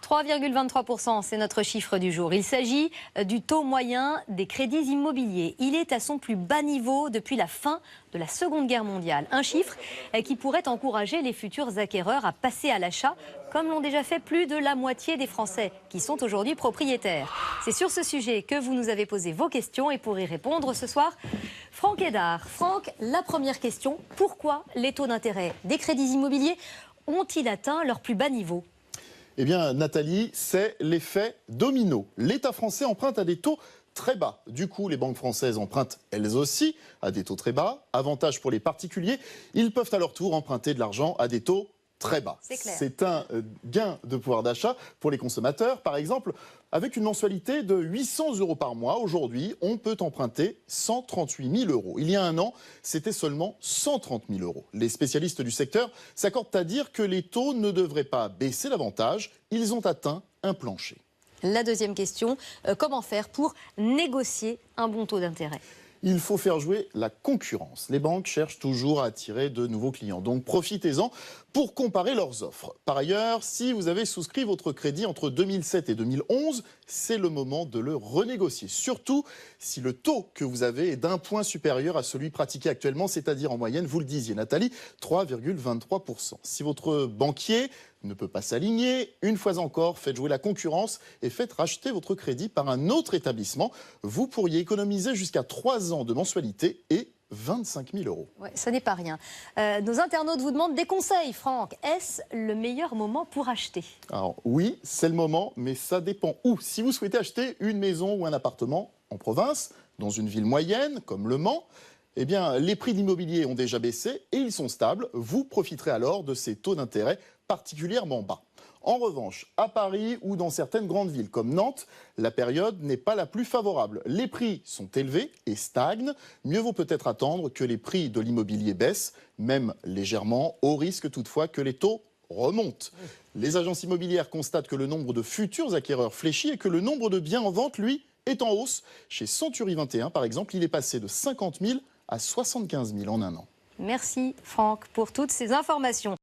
3,23%, c'est notre chiffre du jour. Il s'agit du taux moyen des crédits immobiliers. Il est à son plus bas niveau depuis la fin de la Seconde Guerre mondiale. Un chiffre qui pourrait encourager les futurs acquéreurs à passer à l'achat, comme l'ont déjà fait plus de la moitié des Français qui sont aujourd'hui propriétaires. C'est sur ce sujet que vous nous avez posé vos questions et pour y répondre ce soir, Franck Hédard. Franck, la première question, pourquoi les taux d'intérêt des crédits immobiliers ont-ils atteint leur plus bas niveau ? Eh bien, Nathalie, c'est l'effet domino. L'État français emprunte à des taux très bas. Du coup, les banques françaises empruntent elles aussi à des taux très bas. Avantage pour les particuliers, ils peuvent à leur tour emprunter de l'argent à des taux très bas. C'est un gain de pouvoir d'achat pour les consommateurs. Par exemple, avec une mensualité de 800 € par mois, aujourd'hui, on peut emprunter 138 000 €. Il y a un an, c'était seulement 130 000 €. Les spécialistes du secteur s'accordent à dire que les taux ne devraient pas baisser davantage. Ils ont atteint un plancher. La deuxième question, comment faire pour négocier un bon taux d'intérêt ? Il faut faire jouer la concurrence. Les banques cherchent toujours à attirer de nouveaux clients. Donc profitez-en pour comparer leurs offres. Par ailleurs, si vous avez souscrit votre crédit entre 2007 et 2011, c'est le moment de le renégocier. Surtout si le taux que vous avez est d'un point supérieur à celui pratiqué actuellement, c'est-à-dire en moyenne, vous le disiez Nathalie, 3,23%. Si votre banquier ne peut pas s'aligner, une fois encore, faites jouer la concurrence et faites racheter votre crédit par un autre établissement. Vous pourriez économiser jusqu'à 3 ans de mensualité et 25 000 €. Ouais, ça n'est pas rien. Nos internautes vous demandent des conseils, Franck. Est-ce le meilleur moment pour acheter ? Alors oui, c'est le moment, mais ça dépend où. Si vous souhaitez acheter une maison ou un appartement en province, dans une ville moyenne comme Le Mans, eh bien, les prix de l'immobilier ont déjà baissé et ils sont stables. Vous profiterez alors de ces taux d'intérêt particulièrement bas. En revanche, à Paris ou dans certaines grandes villes comme Nantes, la période n'est pas la plus favorable. Les prix sont élevés et stagnent. Mieux vaut peut-être attendre que les prix de l'immobilier baissent, même légèrement, au risque toutefois que les taux remontent. Les agences immobilières constatent que le nombre de futurs acquéreurs fléchit et que le nombre de biens en vente, lui, est en hausse. Chez Century 21, par exemple, il est passé de 50 000 à 75 000 en un an. Merci, Franck, pour toutes ces informations.